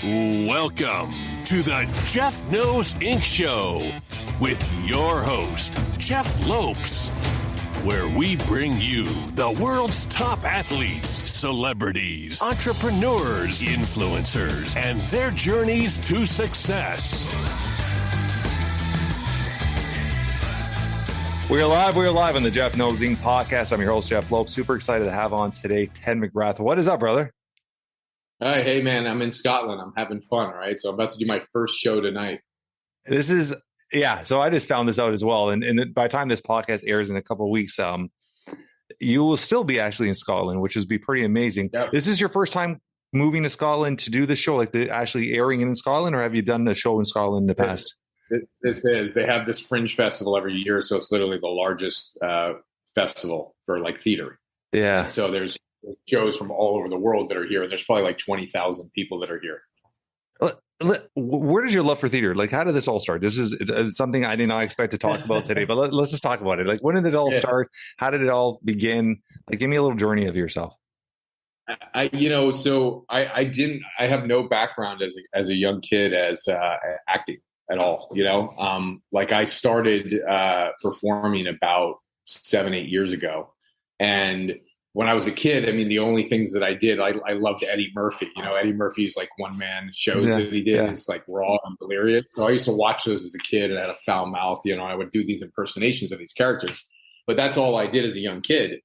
Welcome to the Jeff Knows Inc. Show with your host, Jeff Lopes, where we bring you the world's top athletes, celebrities, entrepreneurs, influencers, and their journeys to success. We're live on the Jeff Knows Inc. podcast. I'm your host, Jeff Lopes. Super excited to have on today Ted Mcgrath. What is up, brother? All right, hey man, I'm in Scotland. I'm having fun, right? So I'm about to do my first show tonight. So I just found this out as well. And by the time this podcast airs in a couple of weeks, you will still be actually in Scotland, which would be pretty amazing. Yep. This is your first time moving to Scotland to do the show, like actually airing it in Scotland, or have you done a show in Scotland in the past? This is. They have this fringe festival every year, so it's literally the largest festival for like theater. Yeah. And so there's shows from all over the world that are here. There's probably like 20,000 people that are here. Where does your love for theater? Like, how did this all start? This is something I did not expect to talk about today, but let's just talk about it. Like, when did it all start? How did it all begin? Like, give me a little journey of yourself. I have no background as a young kid as acting at all. Like I started performing about 7-8 years ago, and when I was a kid, I mean, the only things that I did, I loved Eddie Murphy. Eddie Murphy's like one-man shows that he did. It's like raw and delirious. So I used to watch those as a kid and I had a foul mouth. I would do these impersonations of these characters. But that's all I did as a young kid.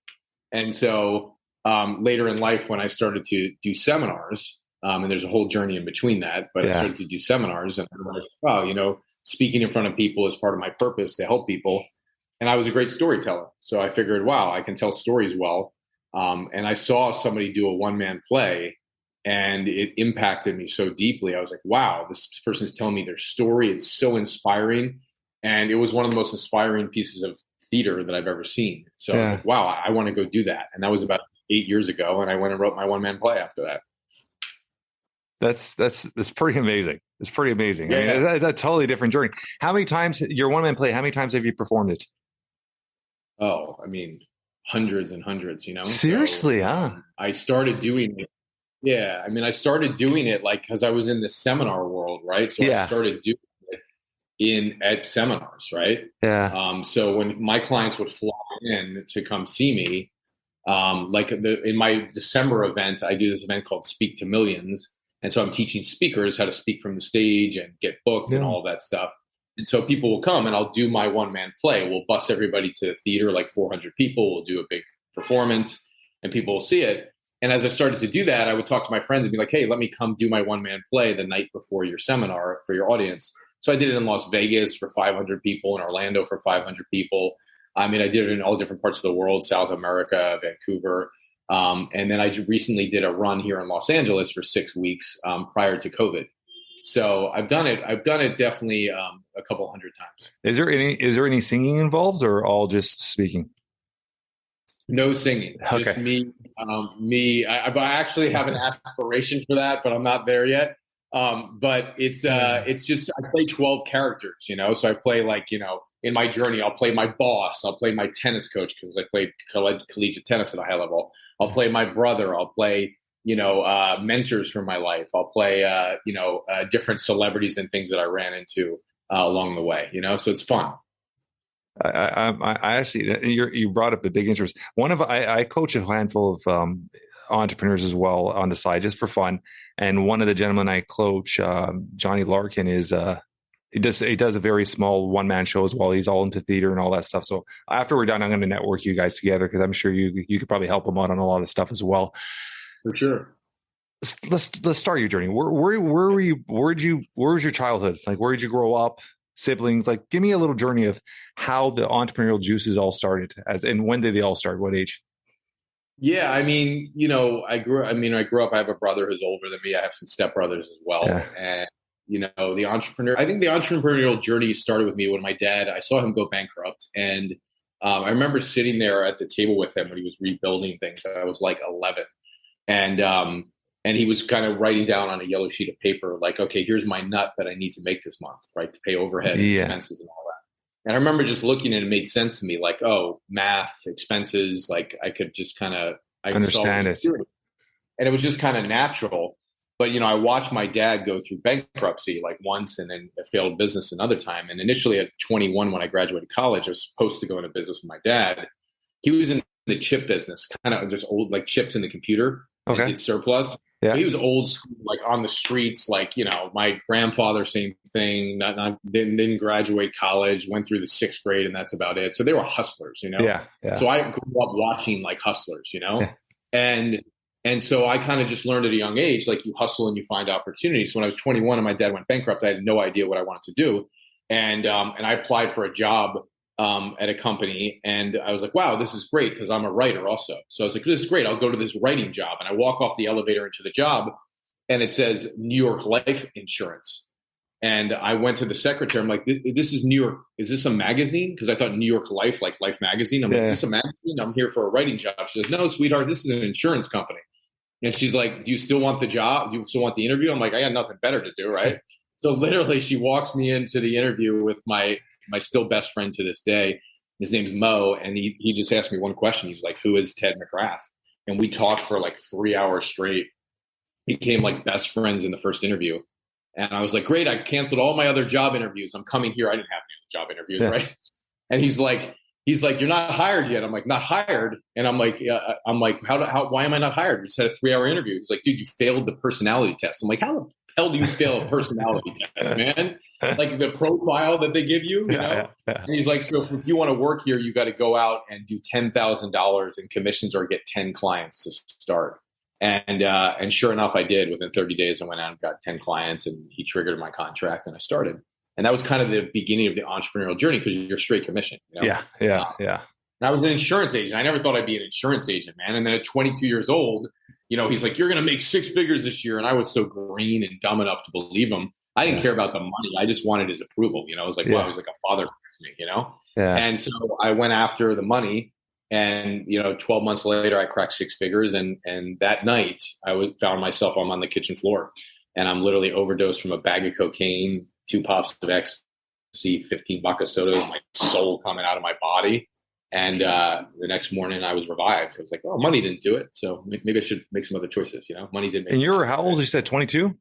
And so later in life, when I started to do seminars, and there's a whole journey in between that, but I started to do seminars and I realized, speaking in front of people is part of my purpose to help people. And I was a great storyteller. So I figured, wow, I can tell stories well. And I saw somebody do a one-man play and it impacted me so deeply. I was like, wow, this person's telling me their story. It's so inspiring. And it was one of the most inspiring pieces of theater that I've ever seen. So I was like, wow, I want to go do that. And that was about 8 years ago. And I went and wrote my one-man play after that. That's pretty amazing. It's pretty amazing. Yeah. I mean, it's a totally different journey. How many times, your one-man play, how many times have you performed it? Oh, I mean, hundreds and hundreds, Seriously, so, I started doing it. Yeah. I mean, I started doing it like, cause I was in the seminar world, right? So I started doing it at seminars, right? Yeah. So when my clients would fly in to come see me, in my December event, I do this event called Speak to Millions. And so I'm teaching speakers how to speak from the stage and get booked and all of that stuff. And so people will come and I'll do my one-man play. We'll bus everybody to the theater, like 400 people. We'll do a big performance and people will see it. And as I started to do that, I would talk to my friends and be like, hey, let me come do my one-man play the night before your seminar for your audience. So I did it in Las Vegas for 500 people, in Orlando for 500 people. I mean, I did it in all different parts of the world, South America, Vancouver. And then I recently did a run here in Los Angeles for 6 weeks prior to COVID. So I've done it definitely a couple hundred times. Is there any singing involved or all just speaking? No singing, just me. I actually have an aspiration for that, but I'm not there yet. But it's just, I play 12 characters, so I play in my journey, I'll play my boss. I'll play my tennis coach because I played collegiate tennis at a high level. I'll play my brother. I'll play, mentors from my life. I'll play, different celebrities and things that I ran into along the way, so it's fun. I actually, you brought up a big interest. I coach a handful of entrepreneurs as well on the side, just for fun. And one of the gentlemen I coach, Johnny Larkin, is he does a very small one-man show as well. He's all into theater and all that stuff. So after we're done, I'm going to network you guys together because I'm sure you could probably help him out on a lot of stuff as well. For sure. Let's start your journey. Where were you? Where was your childhood? Like, where did you grow up? Siblings? Like, give me a little journey of how the entrepreneurial juices all started, and when did they all start? What age? Yeah, I mean, I grew up. I have a brother who's older than me. I have some stepbrothers as well, and the entrepreneurial journey started with me when my dad. I saw him go bankrupt, and I remember sitting there at the table with him when he was rebuilding things. I was like 11, and he was kind of writing down on a yellow sheet of paper, like, okay, here's my nut that I need to make this month, right, to pay overhead and expenses and all that. And I remember just looking and it made sense to me, like, oh, math, expenses, like I could just kind of understand it. And it was just kind of natural. But, I watched my dad go through bankruptcy like once and then a failed business another time. And initially at 21, when I graduated college, I was supposed to go into business with my dad. He was in the chip business, kind of just old, like chips in the computer. Okay. Did surplus. Yeah. But he was old school, like on the streets, like, my grandfather, same thing, didn't graduate college, went through the 6th grade, and that's about it. So they were hustlers, Yeah. So I grew up watching like hustlers, Yeah. And so I kind of just learned at a young age, like you hustle and you find opportunities. So when I was 21 and my dad went bankrupt, I had no idea what I wanted to do. And I applied for a job at a company, and I was like, wow, this is great because I'm a writer also. So I was like, this is great. I'll go to this writing job. And I walk off the elevator into the job, and it says New York Life Insurance. And I went to the secretary. I'm like, this is New York. Is this a magazine? Because I thought New York Life, like Life magazine. I'm like, is this a magazine? I'm here for a writing job. She goes, no, sweetheart, this is an insurance company. And she's like, do you still want the job? Do you still want the interview? I'm like, I got nothing better to do, right? So literally she walks me into the interview with my still best friend to this day. His name's Mo. And he just asked me one question. He's like, who is Ted Mcgrath? And we talked for like 3 hours straight. Became like best friends in the first interview. And I was like, great, I canceled all my other job interviews. I'm coming here. I didn't have any job interviews, right? And he's like, you're not hired yet. I'm like, not hired. And I'm like, why am I not hired? We just had a 3-hour interview. He's like, dude, you failed the personality test. I'm like, how the hell do you fail a personality test, man? Like the profile that they give you, know? Yeah. And he's like, so if you want to work here, you got to go out and do $10,000 in commissions or get 10 clients to start. And sure enough, I did. Within 30 days, I went out and got 10 clients, and he triggered my contract, and I started. And that was kind of the beginning of the entrepreneurial journey because you're straight commission. Yeah. And I was an insurance agent. I never thought I'd be an insurance agent, man. And then at 22 years old, he's like, you're going to make 6 figures this year. And I was so green and dumb enough to believe him. I didn't care about the money. I just wanted his approval. I was like, wow, he was like a father to me, Yeah. And so I went after the money. And, 12 months later, I cracked 6 figures. And that night, found myself, I'm on the kitchen floor. And I'm literally overdosed from a bag of cocaine, 2 pops of ecstasy, 15 vodka sodas, my soul coming out of my body. And the next morning, I was revived. I was like, oh, money didn't do it. So maybe I should make some other choices, Money didn't make And you were how old? You said 22?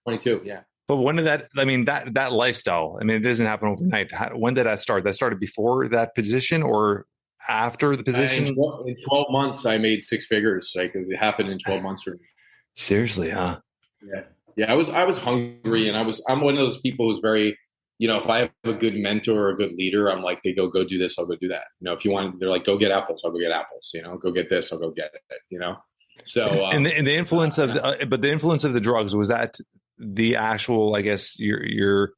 22, yeah. But when did that lifestyle, it doesn't happen overnight. When did that start? That started before that position or after the position? In 12 months, I made 6 figures. Like it happened in 12 months for me. Seriously, huh? Yeah. I was hungry, and I'm one of those people who's very, if I have a good mentor or a good leader, I'm like, they go do this, I'll go do that. If you want, they're like, go get apples, I'll go get apples. Go get this, I'll go get it. So and the influence of but the influence of the drugs, was that the actual, I guess, your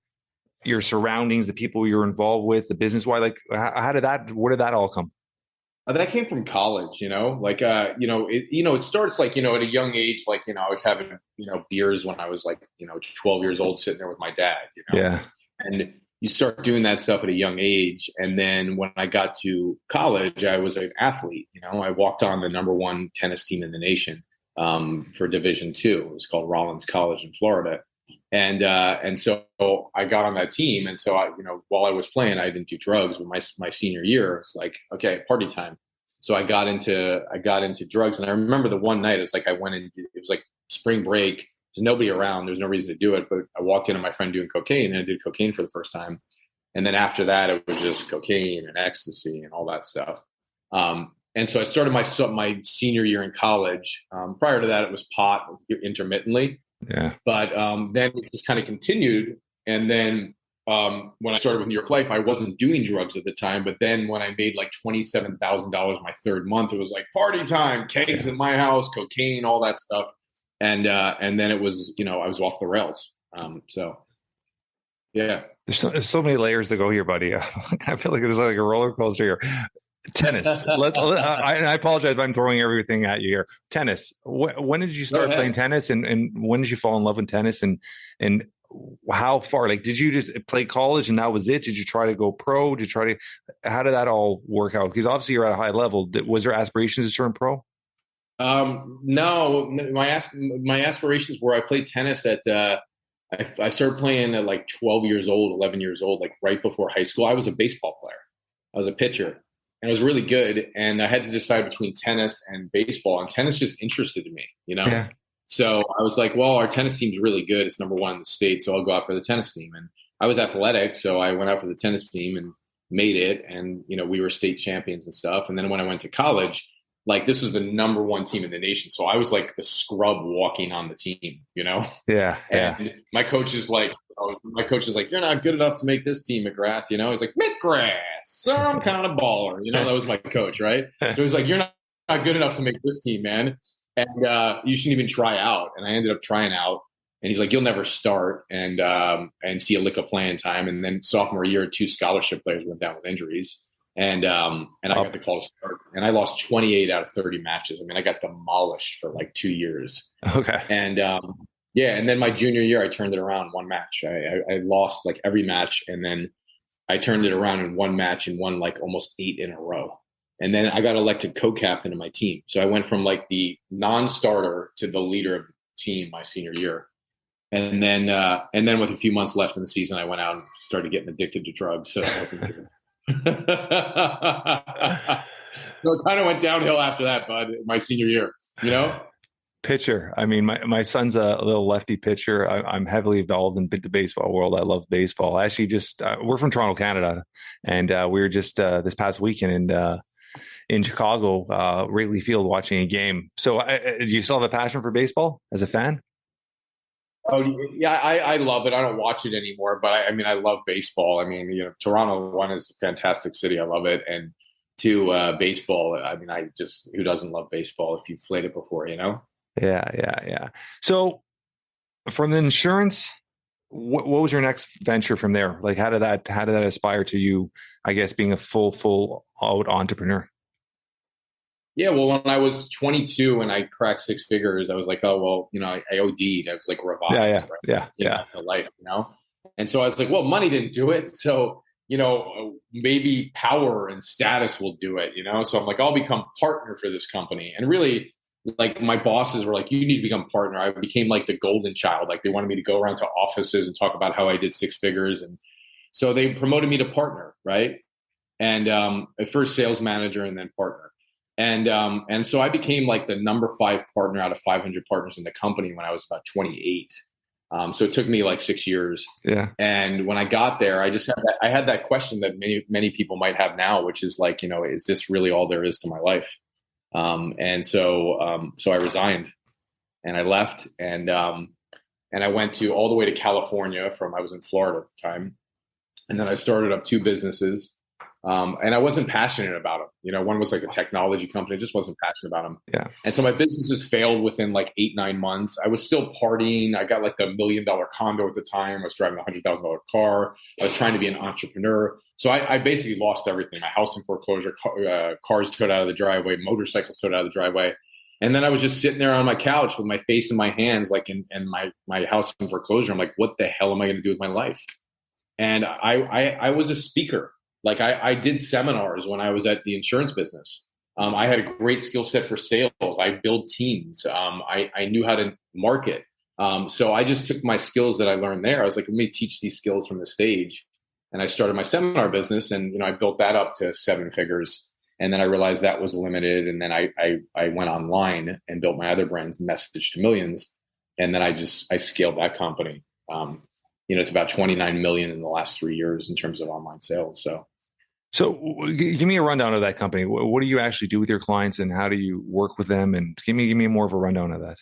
surroundings, the people you're involved with, the business? Why, like, where did that all come? That came from college, it starts like, at a young age, like, I was having, beers when I was like, 12 years old, sitting there with my dad, Yeah. And you start doing that stuff at a young age. And then when I got to college, I was an athlete, I walked on the #1 tennis team in the nation for Division II. It was called Rollins College in Florida. And so I got on that team. And so while I was playing, I didn't do drugs, but my senior year, it's like, okay, party time. So I got into drugs. And I remember the one night, it's like, it was like spring break. There's nobody around. There's no reason to do it. But I walked in on my friend doing cocaine, and I did cocaine for the first time. And then after that, it was just cocaine and ecstasy and all that stuff. And so I started my senior year in college. Prior to that, it was pot intermittently. Yeah. But then it just kind of continued. And then when I started with New York Life, I wasn't doing drugs at the time. But then when I made like $27,000 my 3rd month, it was like party time, kegs in my house, cocaine, all that stuff. And then it was, I was off the rails. So, yeah. There's so many layers to go here, buddy. I feel like there's like a roller coaster here. Tennis. I apologize if I'm throwing everything at you here. Tennis. When did you start playing tennis, and when did you fall in love with tennis, and how far? Like, did you just play college and that was it? Did you try to go pro? How did that all work out? Because obviously you're at a high level. Was there aspirations to turn pro? No, my aspirations were, I played tennis at, I started playing at like 12 years old, 11 years old, like right before high school. I was a baseball player. I was a pitcher, and I was really good. And I had to decide between tennis and baseball, and tennis just interested me, Yeah. So I was like, well, our tennis team's really good. It's number one in the state. So I'll go out for the tennis team. And I was athletic. So I went out for the tennis team and made it. And, we were state champions and stuff. And then when I went to college, like this was the number one team in the nation. So I was like the scrub walking on the team, Yeah. And my coach is like, you're not good enough to make this team, Mcgrath. He's like, Mcgrath, some kind of baller. That was my coach, right? So he's like, you're not good enough to make this team, man. And you shouldn't even try out. And I ended up trying out. And he's like, you'll never start and see a lick of playing time. And then sophomore year, 2 scholarship players went down with injuries. And I got the call to start. And I lost 28 out of 30 matches. I mean, I got demolished for like 2 years. Okay. And and then my junior year, I turned it around 1 match. I lost like every match. And then I turned it around in 1 match and won like almost 8 in a row. And then I got elected co-captain of my team. So I went from like the non-starter to the leader of the team my senior year. And then with a few months left in the season, I went out and started getting addicted to drugs. So that wasn't good. So it kind of went downhill after that, bud, my senior year, Pitcher. I mean, my son's a little lefty pitcher. I'm heavily involved in the baseball world. I love baseball. Actually, just we're from Toronto, Canada, and we were just this past weekend in Chicago, Wrigley Field, watching a game. So, do you still have a passion for baseball as a fan? Oh yeah, I love it. I don't watch it anymore, but I love baseball. I mean, Toronto, 1, is a fantastic city. I love it, and 2, baseball. I mean, who doesn't love baseball if you've played it before, Yeah. So, from the insurance, what was your next venture from there? Like, how did that aspire to you? I guess being a full out entrepreneur. Yeah, well, when I was 22 and I cracked 6 figures, I was like, oh, well, I OD'd. I was like revived. Yeah. To life, And so I was like, well, money didn't do it. So, maybe power and status will do it, So I'm like, I'll become partner for this company. And really, like my bosses were like, you need to become partner. I became like the golden child. Like they wanted me to go around to offices and talk about how I did 6 figures. And so they promoted me to partner, right? And at first sales manager and then partner. And so I became like the number 5 partner out of 500 partners in the company when I was about 28. So it took me like 6 years. Yeah. And when I got there, I had that question that many people might have now, which is like, is this really all there is to my life? So I resigned and I left and I went all the way to California I was in Florida at the time. And then I started up 2 businesses. And I wasn't passionate about them. One was like a technology company. I just wasn't passionate about them. Yeah. And so my businesses failed within like 8-9 months. I was still partying. I got like the $1 million condo at the time. I was driving a $100,000 car. I was trying to be an entrepreneur. So I basically lost everything. My house in foreclosure, cars towed out of the driveway, motorcycles towed out of the driveway. And then I was just sitting there on my couch with my face in my hands, like in my house in foreclosure. I'm like, what the hell am I going to do with my life? And I was a speaker. Like I did seminars when I was at the insurance business. I had a great skill set for sales. I built teams. I knew how to market. So I just took my skills that I learned there. I was like, let me teach these skills from the stage. And I started my seminar business and, I built that up to 7 figures. And then I realized that was limited. And then I went online and built my other brands, Message to Millions. And then I scaled that company, to about 29 million in the last 3 years in terms of online sales. So give me a rundown of that company. What do you actually do with your clients and how do you work with them? And give me more of a rundown of that.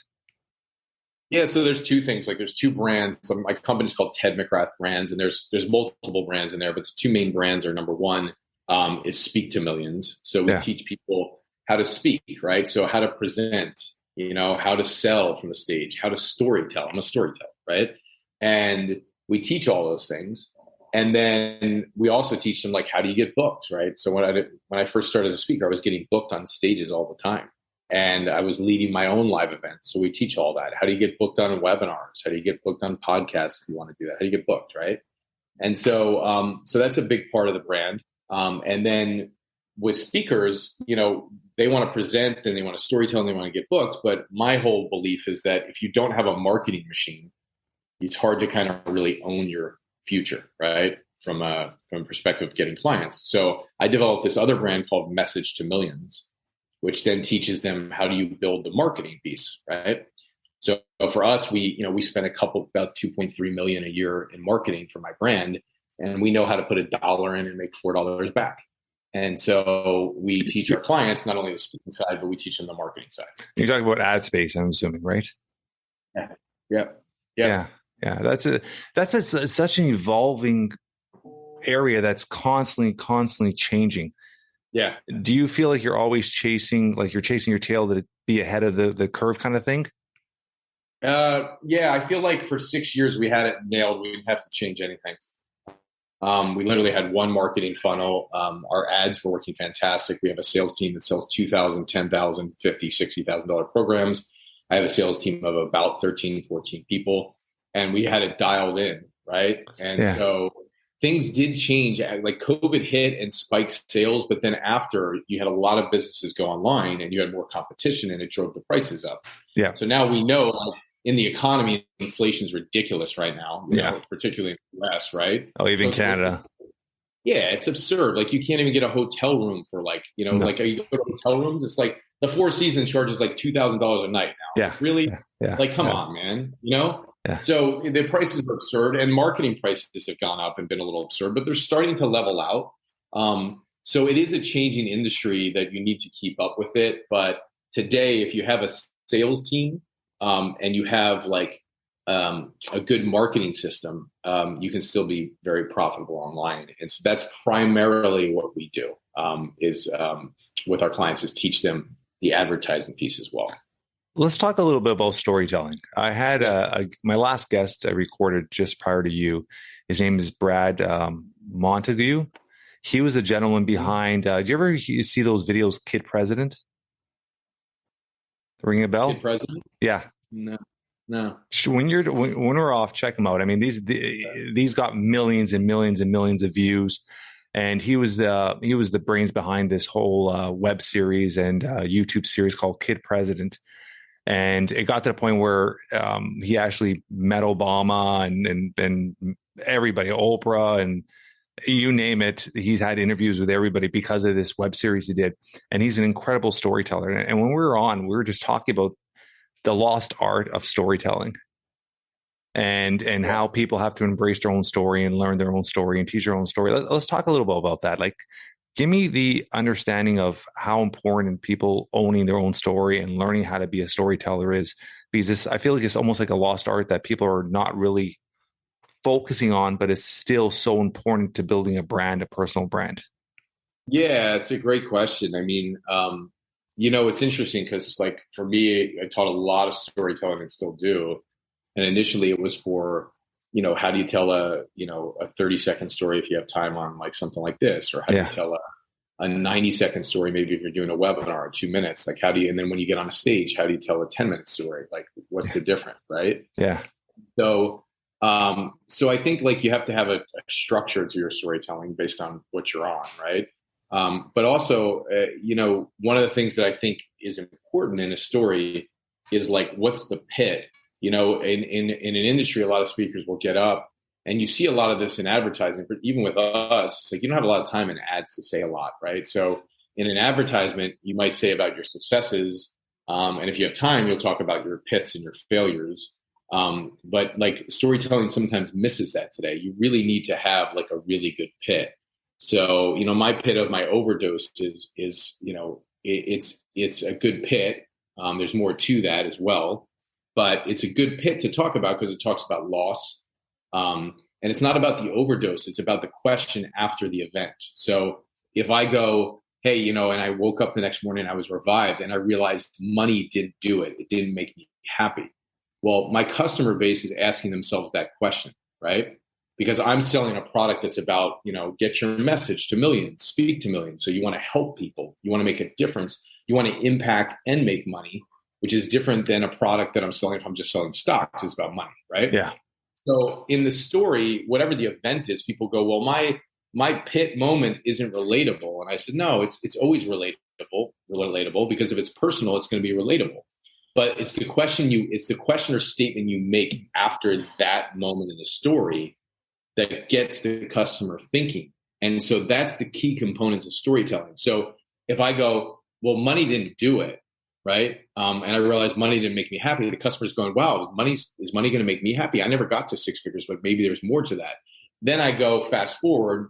Yeah. So there's 2 things. Like there's 2 brands. So my company's called Ted Mcgrath Brands, and there's multiple brands in there, but the 2 main brands are, number 1 is Speak to Millions. So we teach people how to speak, right? So how to present, how to sell from the stage, how to storytell. I'm a storyteller, right? And we teach all those things. And then we also teach them like, how do you get booked, right? So when I first started as a speaker, I was getting booked on stages all the time. And I was leading my own live events. So we teach all that. How do you get booked on webinars? How do you get booked on podcasts if you want to do that? How do you get booked, right? And so that's a big part of the brand. And then with speakers, they want to present and they want to storytell and they want to get booked. But my whole belief is that if you don't have a marketing machine, it's hard to kind of really own your future, right? From a perspective of getting clients. So I developed this other brand called Message to Millions, which then teaches them how do you build the marketing piece, right? So for us, we spend about 2.3 million a year in marketing for my brand, and we know how to put $1 in and make $4 back. And so we teach our clients not only the speaking side, but we teach them the marketing side. You're talking about ad space, I'm assuming, right? Yeah. That's such an evolving area that's constantly changing. Yeah. Do you feel like you're always chasing your tail to be ahead of the curve kind of thing? Yeah, I feel like for 6 years we had it nailed. We didn't have to change anything. We literally had one marketing funnel. Our ads were working fantastic. We have a sales team that sells $2,000, $10,000, $50,000, $60,000 programs. I have a sales team of about 13, 14 people, and we had it dialed in, right? And so things did change. Like COVID hit and spiked sales, but then after, you had a lot of businesses go online and you had more competition, and it drove the prices up. Yeah. So now we know in the economy, inflation is ridiculous right now, you know, particularly in the US, right? Oh, even Canada. It's absurd. Like you can't even get a hotel room for like you go to hotel rooms. It's like the Four Seasons charges like $2,000 a night now. Yeah. Really? Yeah. Like, come on, man, Yeah. So the prices are absurd, and marketing prices have gone up and been a little absurd, but they're starting to level out. So it is a changing industry that you need to keep up with it. But today, if you have a sales team, and you have like a good marketing system, you can still be very profitable online. And so that's primarily what we do with our clients, is teach them the advertising piece as well. Let's talk a little bit about storytelling. I had my last guest I recorded just prior to you. His name is Brad Montague. He was a gentleman behind. Did you ever see those videos, Kid President? Ring a bell? Kid President? Yeah. No. When we're off, check them out. I mean, these got millions and millions and millions of views, and he was the brains behind this whole web series and YouTube series called Kid President. And it got to the point where he actually met Obama and everybody, Oprah, and you name it. He's had interviews with everybody because of this web series he did. And he's an incredible storyteller. And when we were on, we were just talking about the lost art of storytelling and how people have to embrace their own story and learn their own story and teach their own story. Let's talk a little bit about that. Like, give me the understanding of how important people owning their own story and learning how to be a storyteller is, because I feel like it's almost like a lost art that people are not really focusing on, but it's still so important to building a brand, a personal brand. Yeah, it's a great question. I mean, it's interesting because, like, for me, I taught a lot of storytelling and still do. And initially it was for, how do you tell a 30-second story if you have time on like something like this, or how do you tell a 90-second story, maybe if you're doing a webinar in 2 minutes, like and then when you get on a stage, how do you tell a 10-minute story? Like, what's the difference, right? Yeah. So I think like you have to have a structure to your storytelling based on what you're on, right? But also, one of the things that I think is important in a story is like, what's the pit? In an industry, a lot of speakers will get up, and you see a lot of this in advertising, but even with us, it's like you don't have a lot of time in ads to say a lot, right? So in an advertisement, you might say about your successes, and if you have time, you'll talk about your pits and your failures. But like storytelling sometimes misses that today. You really need to have like a really good pit. So, my pit of my overdose is it's a good pit. There's more to that as well, but it's a good pit to talk about because it talks about loss. And it's not about the overdose. It's about the question after the event. So if I go, hey, and I woke up the next morning, I was revived, and I realized money didn't do it. It didn't make me happy. Well, my customer base is asking themselves that question, right? Because I'm selling a product that's about, get your message to millions, speak to millions. So you want to help people. You want to make a difference. You want to impact and make money, which is different than a product that I'm selling if I'm just selling stocks. It's about money, right? Yeah. So in the story, whatever the event is, people go, well, my pit moment isn't relatable. And I said, no, it's always relatable, because if it's personal, it's going to be relatable. But it's the question or statement you make after that moment in the story that gets the customer thinking. And so that's the key components of storytelling. So if I go, well, money didn't do it, right? And I realized money didn't make me happy. The customer's going, wow, is money going to make me happy? I never got to six figures, but maybe there's more to that. Then I go fast forward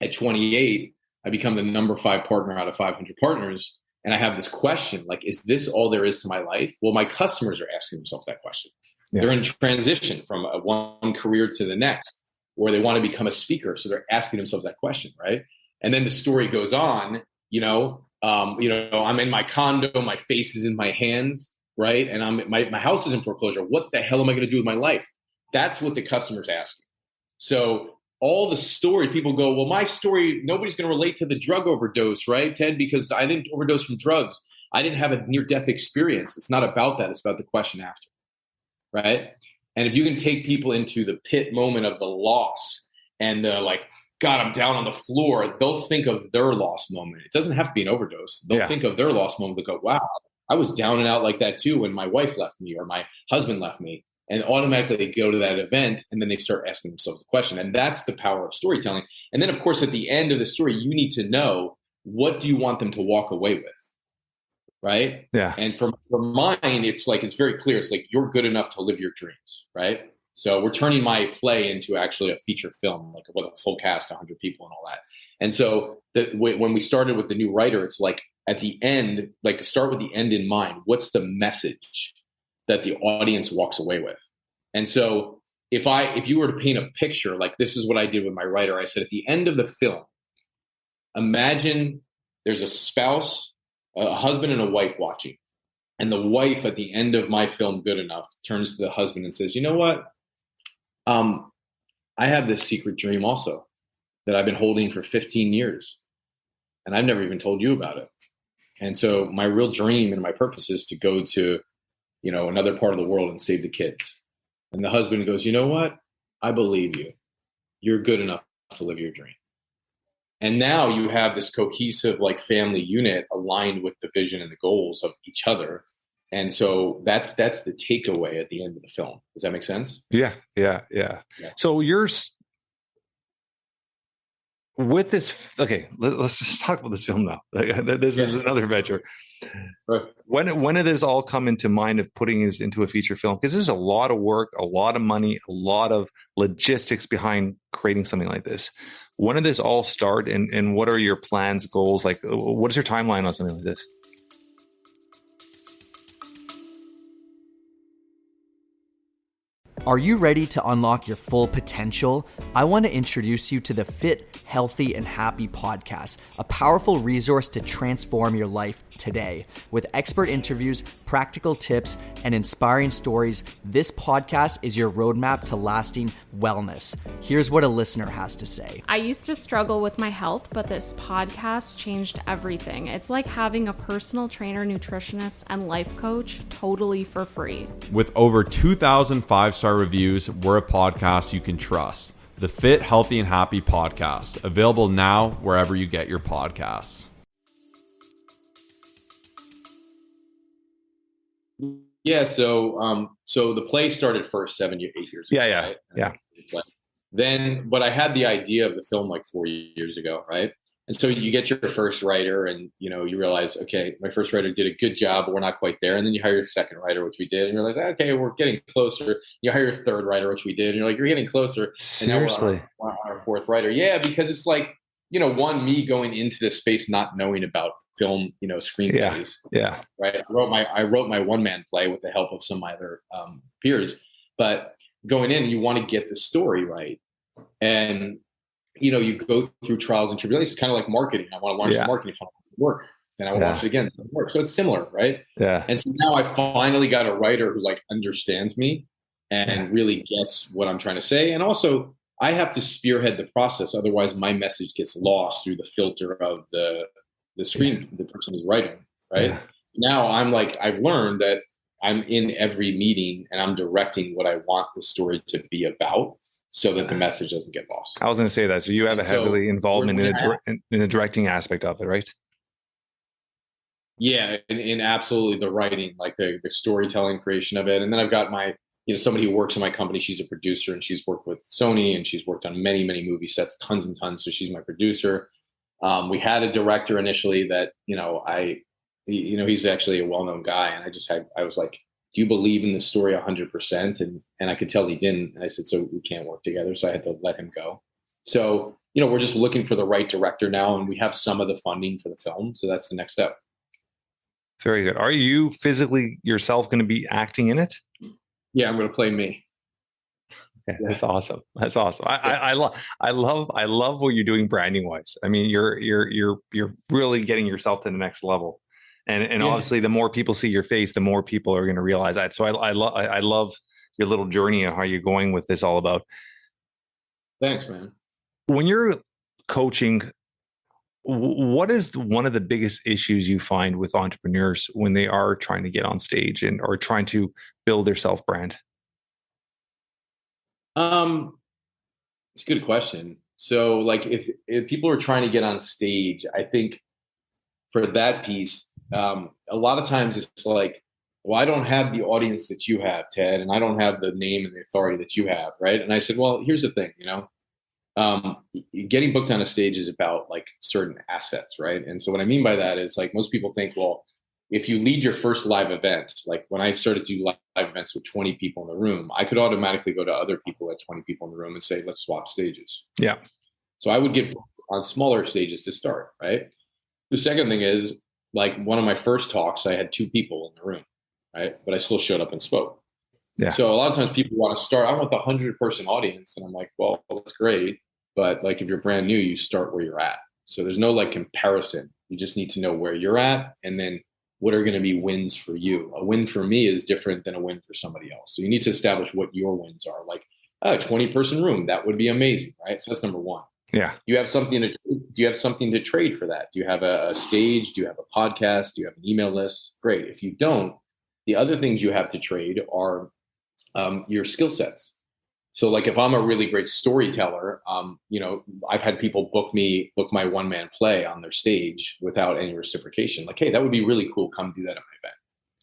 at 28, I become the number 5 partner out of 500 partners. And I have this question, like, is this all there is to my life? Well, my customers are asking themselves that question. Yeah. They're in transition from one career to the next, or they want to become a speaker. So they're asking themselves that question, right? And then the story goes on, I'm in my condo, my face is in my hands, right? And my house is in foreclosure. What the hell am I going to do with my life? That's what the customer's asking. So all the story, people go, well, my story, nobody's going to relate to the drug overdose, right, Ted? Because I didn't overdose from drugs. I didn't have a near-death experience. It's not about that. It's about the question after, right? And if you can take people into the pit moment of the loss and they're like, God, I'm down on the floor, they'll think of their lost moment. It doesn't have to be an overdose. They'll think of their lost moment. They go, wow, I was down and out like that too when my wife left me or my husband left me. And automatically they go to that event and then they start asking themselves the question. And that's the power of storytelling. And then, of course, at the end of the story, you need to know, what do you want them to walk away with? Right? Yeah. And for mine, it's very clear. It's like, you're good enough to live your dreams. Right? So we're turning my play into actually a feature film, like with a full cast, 100 people and all that. And so when we started with the new writer, it's like at the end, like to start with the end in mind, what's the message that the audience walks away with? And so if you were to paint a picture, like this is what I did with my writer, I said at the end of the film, imagine there's a spouse, a husband and a wife watching. And the wife at the end of my film, Good Enough, turns to the husband and says, you know what? I have this secret dream also that I've been holding for 15 years. And I've never even told you about it. And so my real dream and my purpose is to go to another part of the world and save the kids. And the husband goes, you know what? I believe you. You're good enough to live your dream. And now you have this cohesive family unit aligned with the vision and the goals of each other. And so that's the takeaway at the end of the film. Does that make sense? Yeah. So you're with this. Okay, let's just talk about this film now. This is another venture. Right. When did this all come into mind of putting this into a feature film? Because this is a lot of work, a lot of money, a lot of logistics behind creating something like this. When did this all start, and what are your plans, goals? Like, what is your timeline on something like this? Are you ready to unlock your full potential? I want to introduce you to the Fit, Healthy, and Happy podcast, a powerful resource to transform your life today. With expert interviews, practical tips, and inspiring stories, this podcast is your roadmap to lasting wellness. Here's what a listener has to say. I used to struggle with my health, but this podcast changed everything. It's like having a personal trainer, nutritionist, and life coach totally for free. With over 2,000 5-star reviews, we're a podcast you can trust. The Fit, Healthy, and Happy podcast, available now wherever you get your podcasts. Yeah, so the play started first 8 years ago. Yeah. Then, but I had the idea of the film 4 years ago, right? And so you get your first writer, and you realize, okay, my first writer did a good job, but we're not quite there. And then you hire your second writer, which we did, and you realize, okay, we're getting closer. You hire your third writer, which we did, and you're like, you're getting closer. Seriously, and now we're on our fourth writer. Yeah, because it's me going into this space not knowing about film, screenplays. Yeah. Right. I wrote my one-man play with the help of some of my other peers, but going in, you want to get the story right, and you go through trials and tribulations. It's kind of like marketing. I want to launch the marketing funnel. It doesn't work. Then I will launch it again. It doesn't work. So it's similar, right? Yeah. And so now I finally got a writer who understands me and really gets what I'm trying to say. And also I have to spearhead the process. Otherwise my message gets lost through the filter of the screen, the person who's writing, right? Yeah. Now I've learned that I'm in every meeting and I'm directing what I want the story to be about, so that the message doesn't get lost. I was going to say that. So you have a heavily involvement in the directing aspect of it, right? Yeah, in absolutely the writing, the storytelling creation of it. And then I've got my, somebody who works in my company. She's a producer and she's worked with Sony and she's worked on many, many movie sets, tons and tons. So she's my producer. We had a director initially that, he's actually a well-known guy. And I was like, do you believe in the story 100%? And I could tell he didn't. And I said, so we can't work together. So I had to let him go. So, we're just looking for the right director now, and we have some of the funding for the film. So that's the next step. Very good. Are you physically yourself going to be acting in it? Yeah, I'm going to play me. Okay, that's awesome. That's awesome. I love what you're doing branding wise. I mean, you're really getting yourself to the next level, and obviously, the more people see your face, the more people are going to realize that. So I love your little journey and how you're going with this all about. Thanks, man. When you're coaching, what is one of the biggest issues you find with entrepreneurs when they are trying to get on stage or trying to build their self brand? It's a good question. So like if people are trying to get on stage, I think for that piece, a lot of times it's like, well, I don't have the audience that you have, Ted, and I don't have the name and the authority that you have. Right. And I said, well, here's the thing, getting booked on a stage is about like certain assets. Right. And so what I mean by that is like, most people think, well, if you lead your first live event, like when I started to do live events with 20 people in the room, I could automatically go to other people at 20 people in the room and say, let's swap stages. Yeah. So I would get on smaller stages to start. Right. The second thing is like one of my first talks, I had 2 people in the room. Right. But I still showed up and spoke. Yeah. So a lot of times people want to start, I want the 100-person audience. And I'm like, well, that's great. But like, if you're brand new, you start where you're at. So there's no like comparison. You just need to know where you're at. And then what are going to be wins for you? A win for me is different than a win for somebody else. So you need to establish what your wins are. Like a 20-person room, that would be amazing. Right. So that's number one. Yeah. Do you have something to trade for that? Do you have a stage? Do you have a podcast? Do you have an email list? Great. If you don't, the other things you have to trade are your skill sets. So like if I'm a really great storyteller, I've had people book my one-man play on their stage without any reciprocation. Like, hey, that would be really cool. Come do that at my event.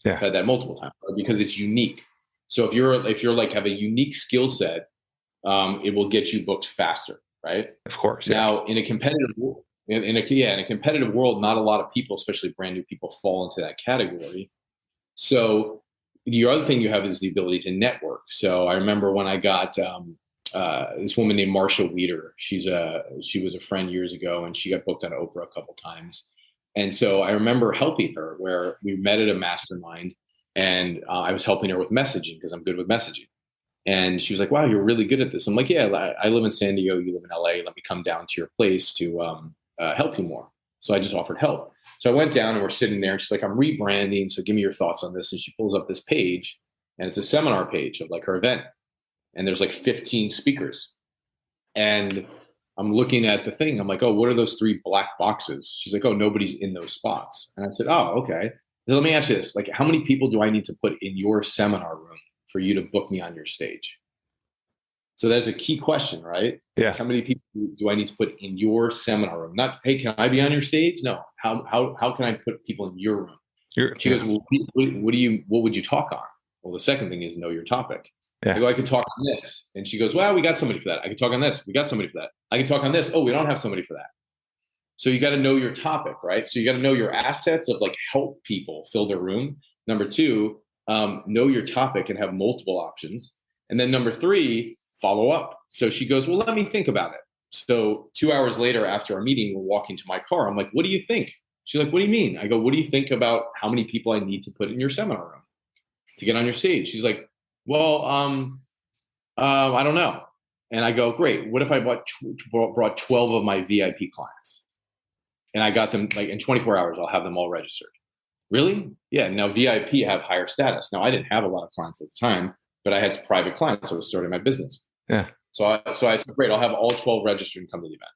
Yeah. I've had that multiple times, right? Because it's unique. So if you're like have a unique skill set, it will get you booked faster, right? Of course. Yeah. Now in a competitive world, not a lot of people, especially brand new people, fall into that category. So the other thing you have is the ability to network. So I remember when I got this woman named Marsha Weeder. She was a friend years ago, and she got booked on Oprah a couple times. And so I remember helping her where we met at a mastermind, and I was helping her with messaging because I'm good with messaging. And she was like, "Wow, you're really good at this." I'm like, "Yeah, I live in San Diego. You live in LA. Let me come down to your place to help you more." So I just offered help. So I went down and we're sitting there and she's like, I'm rebranding. So give me your thoughts on this. And she pulls up this page and it's a seminar page of like her event. And there's like 15 speakers. And I'm looking at the thing. I'm like, oh, what are those 3 black boxes? She's like, oh, nobody's in those spots. And I said, oh, okay. So let me ask you this. Like, how many people do I need to put in your seminar room for you to book me on your stage? So that's a key question, right? Yeah. How many people do I need to put in your seminar room? Not, hey, can I be on your stage? No. How can I put people in your room? She goes, well, what would you talk on? Well, the second thing is know your topic. Yeah. I go, I could talk on this. And she goes, well, we got somebody for that. I could talk on this. We got somebody for that. I can talk on this. Oh, we don't have somebody for that. So you got to know your topic, right? So you got to know your assets of like help people fill their room. Number 2, know your topic and have multiple options. And then number 3, follow up. So she goes, well, let me think about it. So 2 hours later after our meeting, we're walking to my car. I'm like, what do you think? She's like, what do you mean? I go, what do you think about how many people I need to put in your seminar room to get on your stage? She's like, well, I don't know. And I go, great. What if I brought 12 of my VIP clients and I got them like in 24 hours, I'll have them all registered. Really? Yeah. Now VIP have higher status. Now I didn't have a lot of clients at the time, but I had private clients. So I was starting my business. Yeah. So I said, great, I'll have all 12 registered and come to the event.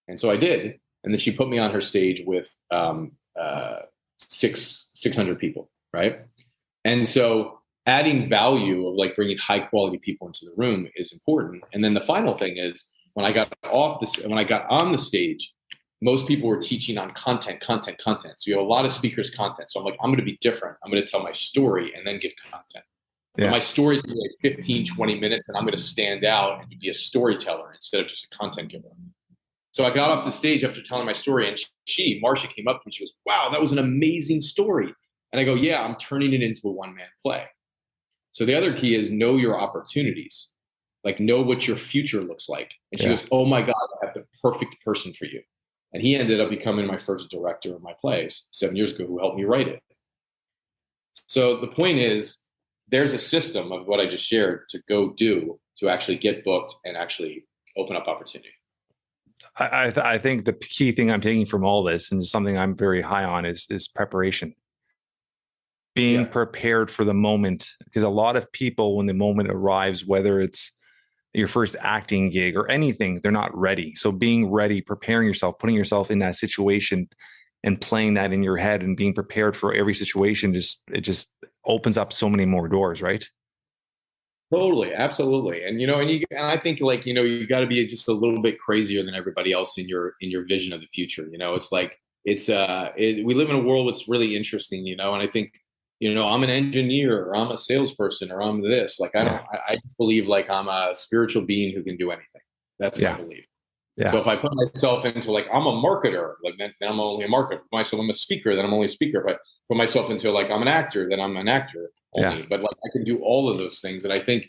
And so I did. And then she put me on her stage with 600 people, right? And so adding value of like bringing high quality people into the room is important. And then the final thing is when I got on the stage, most people were teaching on content. So you have a lot of speakers' content. So I'm like, I'm going to be different. I'm going to tell my story and then give content. Yeah. My story is going to be like 15, 20 minutes, and I'm going to stand out and be a storyteller instead of just a content giver. So I got off the stage after telling my story, and Marcia came up and she goes, "Wow, that was an amazing story." And I go, "Yeah, I'm turning it into a one-man play." So the other key is know your opportunities, like know what your future looks like. And she goes, "Oh my God, I have the perfect person for you." And he ended up becoming my first director of my plays 7 years ago, who helped me write it. So the point is, there's a system of what I just shared to go do to actually get booked and actually open up opportunity. I think the key thing I'm taking from all this, and something I'm very high on, is preparation. Being prepared for the moment, because a lot of people, when the moment arrives, whether it's your first acting gig or anything, they're not ready. So being ready, preparing yourself, putting yourself in that situation and playing that in your head and being prepared for every situation, it just opens up so many more doors, right? Totally, absolutely. And and I think you got to be just a little bit crazier than everybody else in your vision of the future. It's like we live in a world that's really interesting, and I think I'm an engineer, or I'm a salesperson, or I'm this. Like I just believe like I'm a spiritual being who can do anything. That's my belief. Yeah. So if I put myself into like I'm a marketer, like then I'm only a marketer. Put myself, I'm a speaker, then I'm only a speaker. If I put myself into like I'm an actor, then I'm an actor only. Yeah. But like I can do all of those things. And I think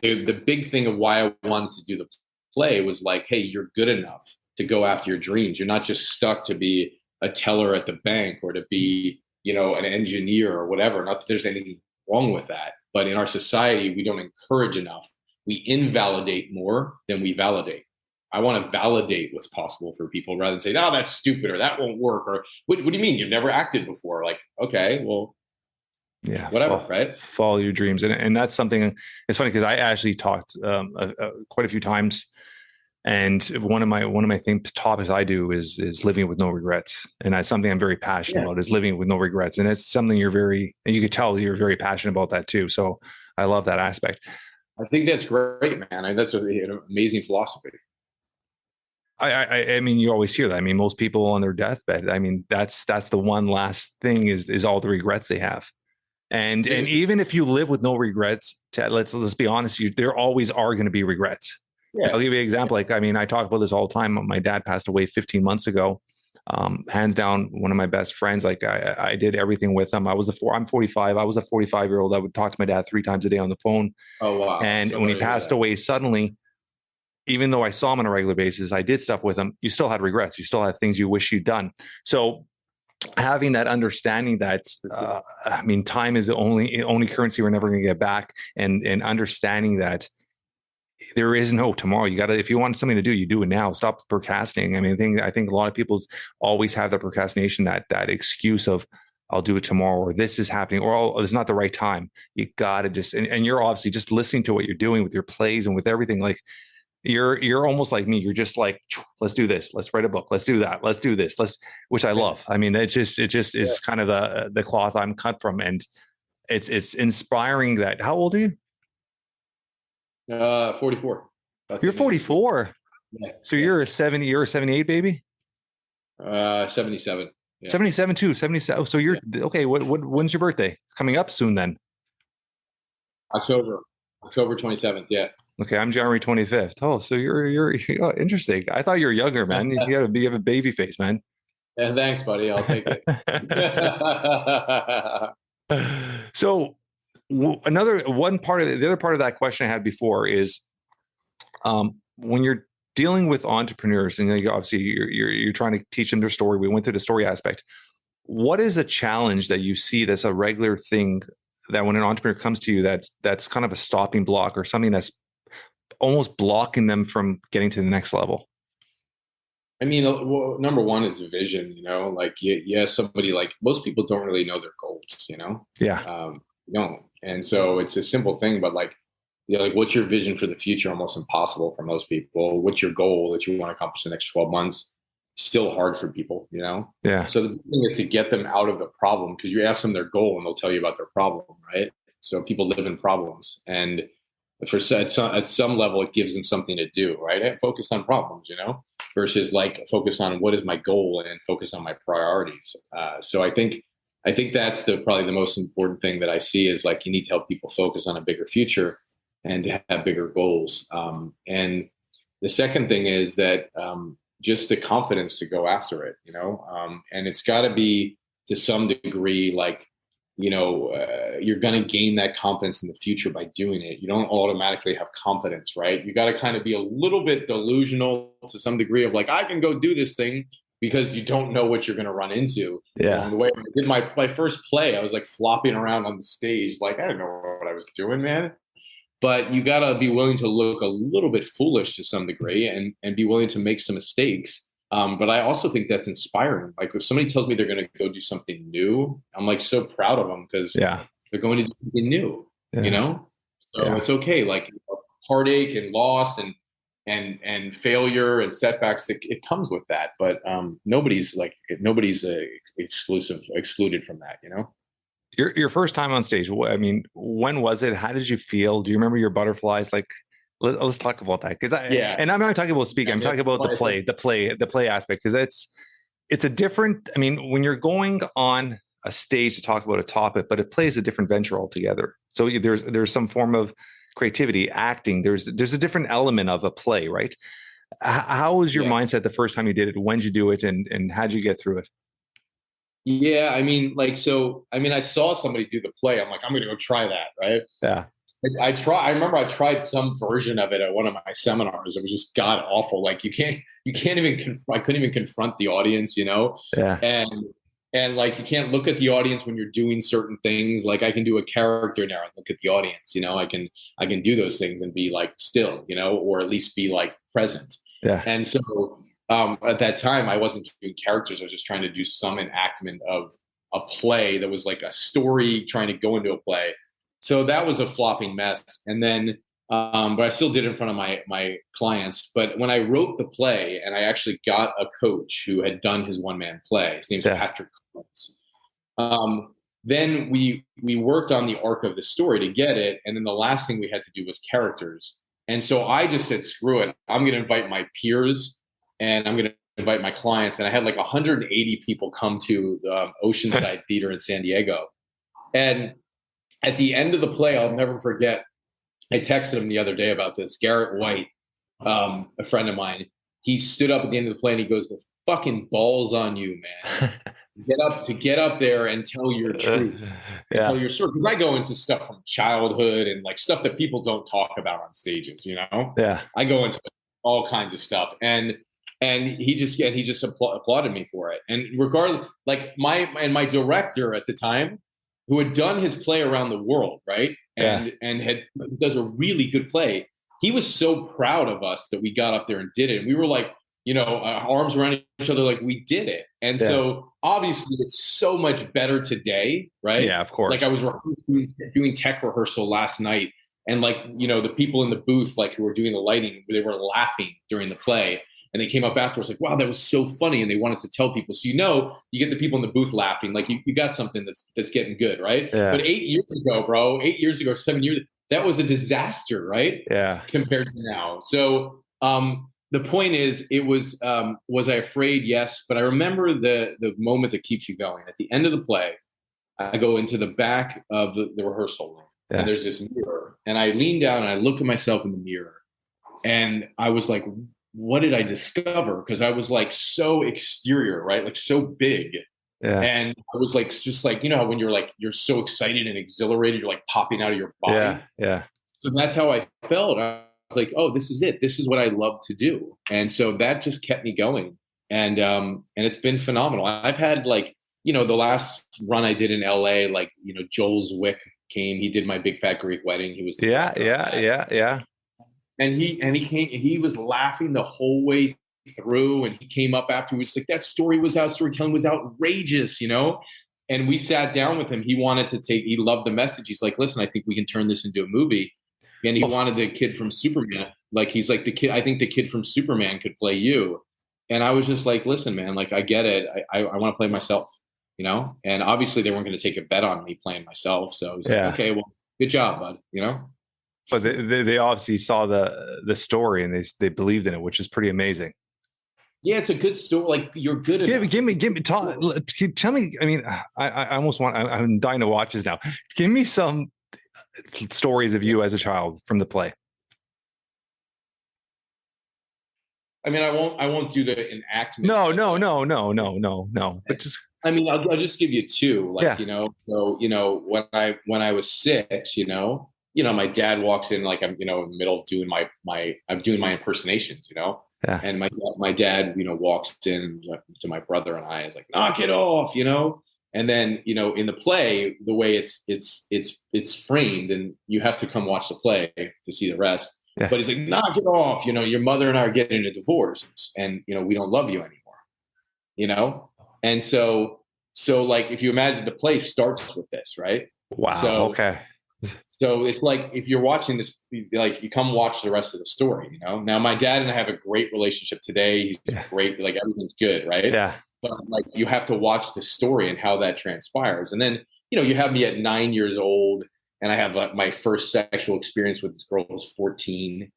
the big thing of why I wanted to do the play was like, hey, you're good enough to go after your dreams. You're not just stuck to be a teller at the bank or to be, an engineer or whatever. Not that there's anything wrong with that, but in our society, we don't encourage enough. We invalidate more than we validate. I want to validate what's possible for people rather than say, "No, that's stupid," or "That won't work," or "What do you mean? You've never acted before?" Like, okay, well, whatever, right? Follow your dreams, and that's something. It's funny because I actually talked quite a few times, and one of my topics I do is living with no regrets, and that's something I'm very passionate about. Is living with no regrets, and it's something you could tell you're very passionate about that too. So I love that aspect. I think that's great, man. That's an amazing philosophy. I mean, you always hear that. I mean, most people on their deathbed, I mean, that's the one last thing is all the regrets they have. And even if you live with no regrets, let's be honest, there always are going to be regrets. Yeah. I'll give you an example. Like, I mean, I talk about this all the time. My dad passed away 15 months ago. Hands down, one of my best friends. Like I did everything with him. I'm 45. I was a 45-year-old. I would talk to my dad 3 times a day on the phone. Oh, wow. And when he passed away suddenly, even though I saw him on a regular basis, I did stuff with him. You still had regrets. You still had things you wish you'd done. So having that understanding that, I mean, time is the only currency we're never going to get back, and understanding that there is no tomorrow. You got to, if you want something to do, you do it now. Stop procrastinating. I mean, I think a lot of people always have the procrastination, that excuse of, I'll do it tomorrow, or this is happening, or it's not the right time. You got to just, and you're obviously just listening to what you're doing with your plays and with everything. Like, you're almost like me. You're just like, let's do this. Let's write a book. Let's do that. Let's do this. Which I love. I mean, it just is kind of the cloth I'm cut from, and it's inspiring. That, how old are you? 44. You're 44. Yeah. So you're a 78 baby. 77. Yeah. 77 too. 77. So you're okay. When's your birthday? Coming up soon then. October 27th. Yeah. Okay, I'm January 25th. Oh, so you're interesting. I thought you were younger, man. You have a baby face, man. Yeah, thanks, buddy. I'll take it. So the other part of that question I had before is, when you're dealing with entrepreneurs, and obviously you're trying to teach them their story. We went through the story aspect. What is a challenge that you see that's a regular thing, that when an entrepreneur comes to you, that's kind of a stopping block, or something that's almost blocking them from getting to the next level? I mean, number one is vision. Like somebody, like, most people don't really know their goals. Yeah. And so it's a simple thing, but like what's your vision for the future? Almost impossible for most people. What's your goal that you want to accomplish in the next 12 months? Still hard for people. Yeah. So the thing is to get them out of the problem, because you ask them their goal and they'll tell you about their problem, right? So people live in problems, and at some level, it gives them something to do, right? And focus on problems, versus like focus on what is my goal and focus on my priorities. So I think that's probably the most important thing that I see, is like, you need to help people focus on a bigger future and have bigger goals. And the second thing is that just the confidence to go after it, and it's got to be to some degree, like, you're going to gain that confidence in the future by doing it. You don't automatically have confidence, right? You got to kind of be a little bit delusional to some degree of like, I can go do this thing, because you don't know what you're going to run into along the way. When I did my first play, I was like flopping around on the stage. Like, I didn't know what I was doing, man. But you got to be willing to look a little bit foolish to some degree and be willing to make some mistakes. But I also think that's inspiring. Like, if somebody tells me they're going to go do something new, I'm like so proud of them, because they're going to do something new, So it's okay. Like, heartache and loss and failure and setbacks, it comes with that. But nobody's excluded from that, Your first time on stage, I mean, when was it? How did you feel? Do you remember your butterflies? Like, let's talk about that. And I'm not talking about speaking. I'm talking about the play aspect, because it's a different, I mean, when you're going on a stage to talk about a topic, but it plays a different venture altogether. So there's some form of creativity, acting. There's a different element of a play, right? How was your mindset the first time you did it? When did you do it, and how did you get through it? Yeah, I mean, I saw somebody do the play. I'm like, I'm going to go try that, right? Yeah. I remember I tried some version of it at one of my seminars. It was just god awful. Like, I couldn't even confront the audience, Yeah. And like, you can't look at the audience when you're doing certain things. Like, I can do a character now and look at the audience, I can do those things and be like still, or at least be like present. Yeah. And so at that time, I wasn't doing characters. I was just trying to do some enactment of a play that was like a story trying to go into a play. So that was a flopping mess. And then, but I still did it in front of my clients. But when I wrote the play, and I actually got a coach who had done his one-man play, his name's Patrick Collins. Then we worked on the arc of the story to get it. And then the last thing we had to do was characters. And so I just said, screw it. I'm going to invite my peers, and I'm going to invite my clients. And I had like 180 people come to the Oceanside Theater in San Diego. And at the end of the play, I'll never forget, I texted him the other day about this. Garrett White, a friend of mine, he stood up at the end of the play and he goes, "The fucking balls on you, man. Get up there and tell your truth." Tell your story. Because I go into stuff from childhood and like stuff that people don't talk about on stages, Yeah. I go into all kinds of stuff. And he just applauded me for it. And regardless, like my director at the time, who had done his play around the world, right? And does a really good play. He was so proud of us that we got up there and did it. And we were like, arms around each other, like we did it. And so obviously it's so much better today, right? Yeah, of course. Like, I was doing tech rehearsal last night, and like, the people in the booth, like, who were doing the lighting, they were laughing during the play. And they came up afterwards like, wow, that was so funny. And they wanted to tell people. So, you get the people in the booth laughing, like you got something that's getting good, right? Yeah. But 8 years ago, 7 years, that was a disaster, right? Yeah. Compared to now. So the point is, it was I afraid? Yes. But I remember the moment that keeps you going. At the end of the play, I go into the back of the rehearsal room, and there's this mirror. And I lean down and I look at myself in the mirror. And I was like, what did I discover? Because I was like so exterior, right? Like so big. Yeah. And I was like, just like, when you're so excited and exhilarated, you're like popping out of your body. Yeah. Yeah. So that's how I felt. I was like, oh, this is it. This is what I love to do. And so that just kept me going. And it's been phenomenal. I've had like, the last run I did in LA, like, Joel Zwick came, he did my Big Fat Greek Wedding. He was yeah. And he was laughing the whole way through, and he came up after, he was like, that storytelling was outrageous, and we sat down with him. He loved the message. He's like, listen, I think we can turn this into a movie. And he wanted the kid from Superman. Like, he's like, I think the kid from Superman could play you. And I was just like, listen, man, like, I get it. I want to play myself, and obviously they weren't going to take a bet on me playing myself. So he's like, okay, well, good job, bud, But they obviously saw the story and they believed in it, which is pretty amazing. Yeah, it's a good story. Like, you're good at give me tell me. I mean, I almost I'm dying to watch this now. Give me some stories of you as a child from the play. I mean, I won't do the enactment. No. But just, I mean, I'll just give you two, like, yeah. you know, so, you know, when I was 6, my dad walks in, like, I'm, in the middle of doing I'm doing my impersonations, Yeah. and my dad, walks in to my brother and I is like, knock it off, and then, in the play, the way it's framed, and you have to come watch the play to see the rest. Yeah. But he's like, knock it off. Your mother and I are getting a divorce, and, we don't love you anymore, And so like, if you imagine, the play starts with this, right? Wow. So, okay. So it's like, if you're watching this, like, you come watch the rest of the story, Now, my dad and I have a great relationship today. He's great. Like, everything's good, right? Yeah. But, like, you have to watch the story and how that transpires. And then, you have me at 9 years old, and I have, like, my first sexual experience with this girl who was 14,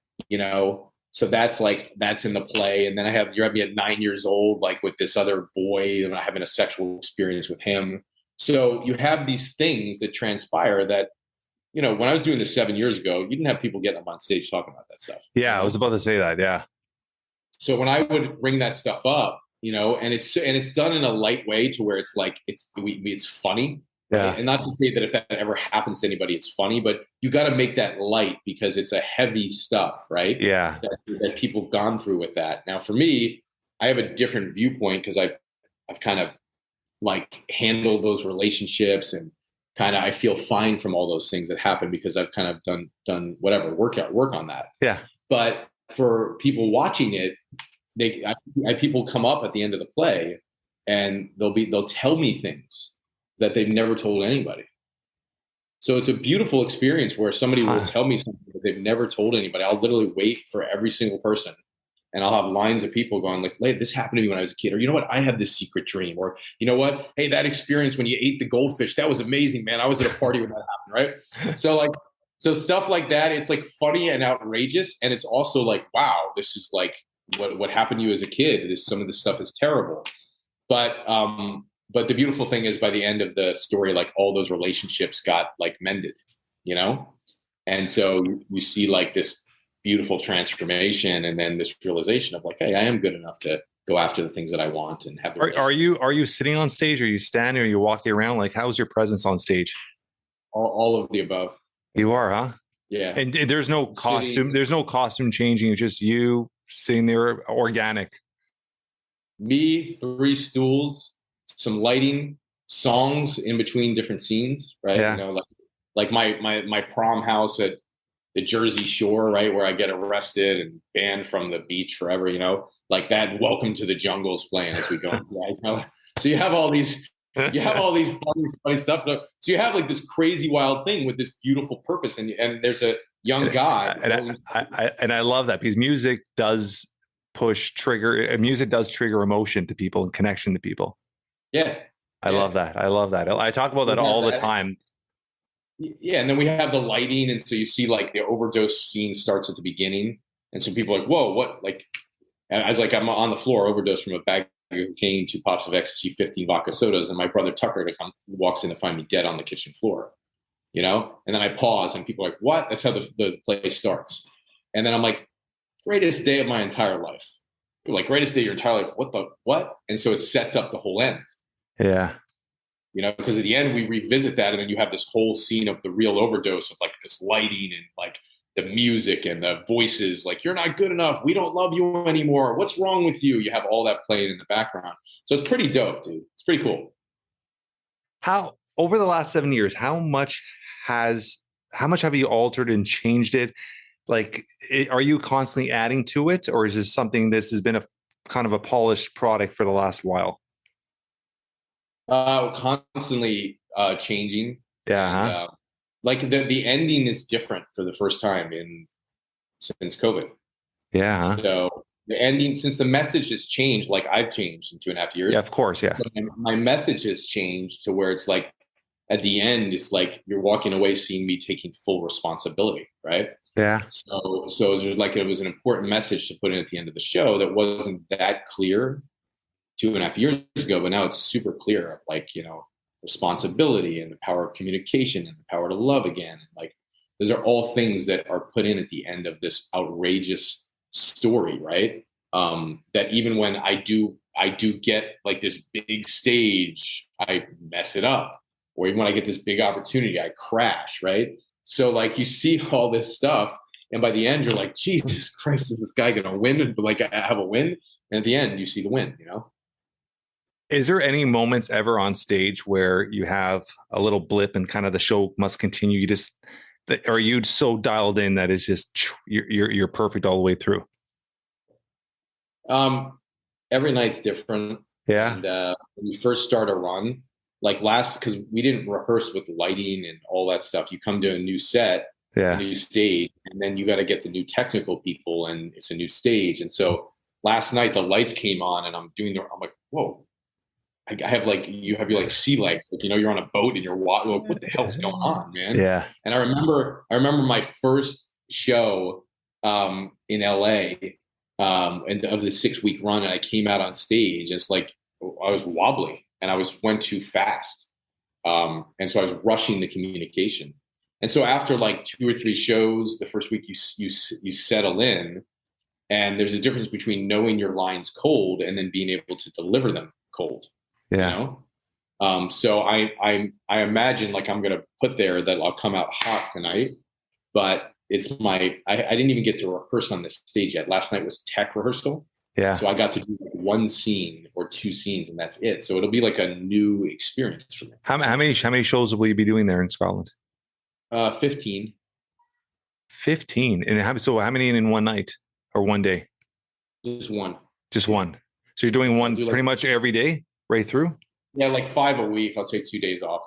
So that's in the play. And then you have me at 9 years old, like, with this other boy, and I'm having a sexual experience with him. So you have these things that transpire that, when I was doing this 7 years ago, you didn't have people getting up on stage talking about that stuff. Yeah, I was about to say that. Yeah. So when I would bring that stuff up, and it's done in a light way, to where it's like, it's funny. Yeah. Right? And not to say that if that ever happens to anybody, it's funny, but you got to make that light, because it's a heavy stuff, right? Yeah. That people have gone through with that. Now, for me, I have a different viewpoint, because I've kind of, like, handled those relationships, and kind of, I feel fine from all those things that happen, because I've kind of done whatever work on that. Yeah. But for people watching it, people come up at the end of the play, and they'll tell me things that they've never told anybody. So it's a beautiful experience where somebody will tell me something that they've never told anybody. I'll literally wait for every single person, and I'll have lines of people going like, "Hey, this happened to me when I was a kid," or, "You know what? I had this secret dream," or, "You know what? Hey, that experience when you ate the goldfish, that was amazing, man. I was at a party when that happened," right? So stuff like that, it's like funny and outrageous, and it's also like, wow, this is like what happened to you as a kid. Some of this stuff is terrible, but the beautiful thing is, by the end of the story, like, all those relationships got, like, mended, and so you see, like, this beautiful transformation, and then this realization of, like, hey, I am good enough to go after the things that I want and have the Are you sitting on stage? Are you standing? Are you walking around? Like, how's your presence on stage? all of the above. You are, huh? Yeah. And there's no costume. There's no costume changing. It's just you sitting there, organic. Me, 3 stools, some lighting, songs in between different scenes, right? Yeah. Like my prom house at the Jersey Shore, right, where I get arrested and banned from the beach forever, like that. Welcome to the Jungle's playing as we go. Right? So you have all these funny stuff. So you have, like, this crazy wild thing with this beautiful purpose, and there's a young guy. And I love that, because music does trigger emotion to people and connection to people. Yeah. I love that. I talk about that all the time. Yeah. And then we have the lighting. And so you see, like, the overdose scene starts at the beginning. And so people are like, whoa, what? Like, and I was like, I'm on the floor, overdose from a bag of cocaine, 2 pops of ecstasy, 15 vodka sodas. And my brother Tucker walks in to find me dead on the kitchen floor, And then I pause, and people are like, what? That's how the play starts. And then I'm like, greatest day of my entire life. People are like, greatest day of your entire life. What? And so it sets up the whole end. Yeah. Because at the end we revisit that, and then you have this whole scene of the real overdose, of, like, this lighting and, like, the music and the voices, like, you're not good enough, we don't love you anymore, what's wrong with you? You have all that playing in the background. So it's pretty dope, dude. It's pretty cool. How, over the last 7 years, how much have you altered and changed it? Like, are you constantly adding to it, or is this something this has been a kind of a polished product for the last while? Constantly changing. Yeah. And, like, the ending is different for the first time since COVID. Yeah. So the ending, since the message has changed, like, I've changed in 2.5 years. Yeah, of course. Yeah. My message has changed to where it's like, at the end, it's like you're walking away seeing me taking full responsibility, right? Yeah. So there's, like, it was an important message to put in at the end of the show that wasn't that clear 2.5 years ago, but now it's super clear, like, responsibility and the power of communication and the power to love again. Like, those are all things that are put in at the end of this outrageous story, right? that even when I do get like this big stage, I mess it up. Or even when I get this big opportunity, I crash, right? So like you see all this stuff, and by the end you're like, Jesus Christ, is this guy gonna win? But like I have a win, and at the end you see the win, you know? Is there any moments ever on stage where you have a little blip and kind of the show must continue? You just, are you so dialed in that it's just you're perfect all the way through? Every night's different. Yeah. And when you first start a run, like because we didn't rehearse with lighting and all that stuff. You come to a new set, Yeah. a new stage, and then you got to get the new technical people, and it's a new stage. And so last night the lights came on, and I'm like, whoa. I have like, you have your like sea legs, like, you know, you're on a boat and you're walking, like, what the hell's going on, man? Yeah. And I remember my first show in LA and of the 6-week run, and I came out on stage, and it's like I was wobbly and I went too fast. And so I was rushing the communication. And so after like 2 or 3 shows, the first week you settle in, and there's a difference between knowing your lines cold and then being able to deliver them cold. Yeah. You know? So I imagine like I'm going to put there that I'll come out hot tonight, but it's I didn't even get to rehearse on this stage yet. Last night was tech rehearsal. Yeah. So I got to do like 1 scene or 2 scenes, and that's it. So it'll be like a new experience for me. How many shows will you be doing there in Scotland? 15. 15. And how many in one night or one day? Just one. Just one. So you're doing one pretty much every day? Right through? Yeah, like 5 a week. I'll take 2 days off.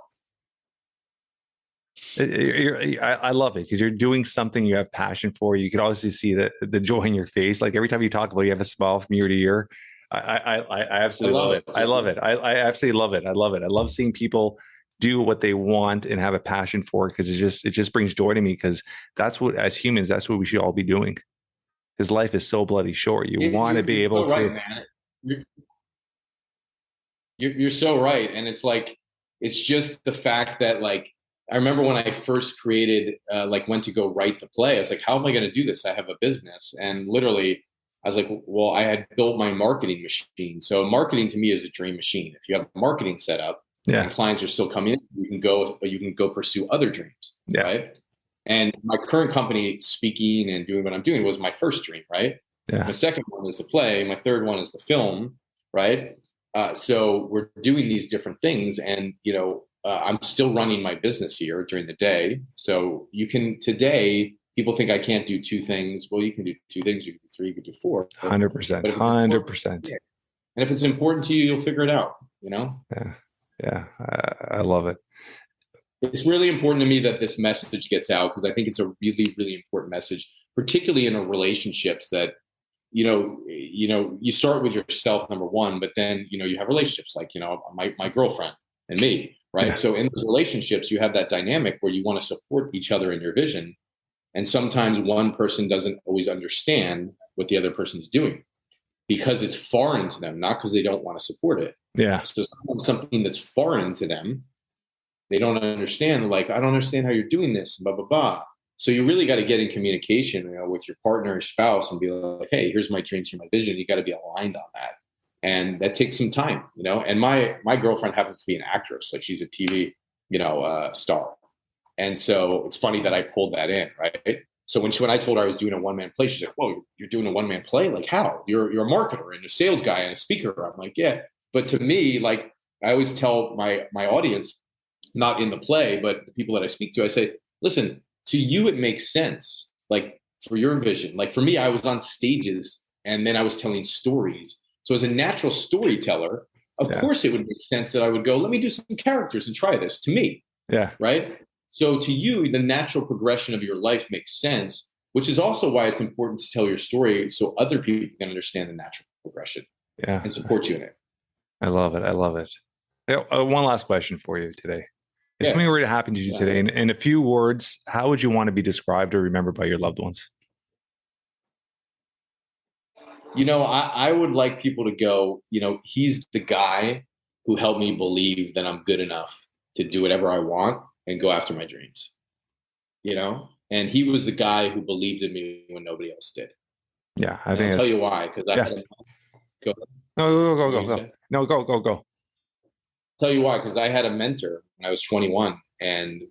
I love it because you're doing something you have passion for. You can obviously see the joy in your face. Like every time you talk about it, you have a smile from year to year. I absolutely love it. I love it. I absolutely love it. I love it. I love seeing people do what they want and have a passion for it, because it just brings joy to me, because that's what, as humans, that's what we should all be doing. Because life is so bloody short. You want to be able to. Right, man. You're so right. And it's like, it's just the fact that like, I remember when I first created, went to go write the play, I was like, how am I going to do this? I have a business. And literally I was like, well, I had built my marketing machine. So marketing to me is a dream machine. If you have a marketing set up, and clients are still coming in, you can go pursue other dreams. Yeah. Right. And my current company, speaking and doing what I'm doing, was my first dream. Right. Yeah. My second one is the play. My third one is the film. Right. So we're doing these different things, and, you know, I'm still running my business here during the day. So today, people think I can't do 2 things. Well, you can do 2 things. You can do 3, you can do 4. 100%. 100%. And if it's important to you, you'll figure it out, you know? Yeah. Yeah. I love it. It's really important to me that this message gets out, because I think it's a really, really important message, particularly in relationships that, you know, you start with yourself, number one, but then, you know, you have relationships like, you know, my girlfriend and me, right? Yeah. So in the relationships, you have that dynamic where you want to support each other in your vision. And sometimes one person doesn't always understand what the other person's doing because it's foreign to them, not because they don't want to support it. Yeah. So something that's foreign to them, they don't understand. Like, I don't understand how you're doing this, blah, blah, blah. So you really got to get in communication, you know, with your partner or spouse and be like, hey, here's my dreams, here's my vision. You got to be aligned on that. And that takes some time, you know. And my girlfriend happens to be an actress. Like, she's a TV, star. And so it's funny that I pulled that in, right? So when I told her I was doing a 1-man play, she's like, whoa, you're doing a 1-man play? Like, how? You're a marketer and a sales guy and a speaker. I'm like, yeah. But to me, like, I always tell my audience, not in the play, but the people that I speak to, I say, listen, to you, it makes sense. Like, for your vision, like for me, I was on stages and then I was telling stories. So as a natural storyteller, of course it would make sense that I would go, let me do some characters and try this, to me. Yeah. Right. So to you, the natural progression of your life makes sense, which is also why it's important to tell your story so other people can understand the natural progression and support you in it. I love it. I love it. One last question for you today. If something were to happen to you today, in a few words, how would you want to be described or remembered by your loved ones? You know, I would like people to go, you know, he's the guy who helped me believe that I'm good enough to do whatever I want and go after my dreams, you know? And he was the guy who believed in me when nobody else did. Yeah, I And think I'll tell you why. Because I had go. Go. Tell you why, because I had a mentor when I was 21, and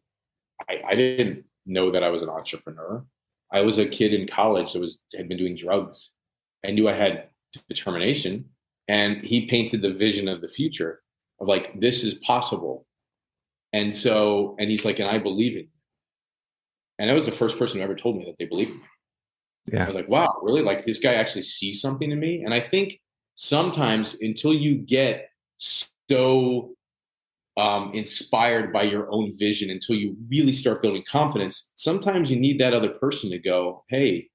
I didn't know that I was an entrepreneur. I was a kid in college that had been doing drugs. I knew I had determination, and he painted the vision of the future of like, this is possible. And he's like, and I believe in you. And that was the first person who ever told me that they believed in me. Yeah. I was like, wow, really? Like, this guy actually sees something in me. And I think sometimes until you get so inspired by your own vision, until you really start building confidence, sometimes you need that other person to go, hey,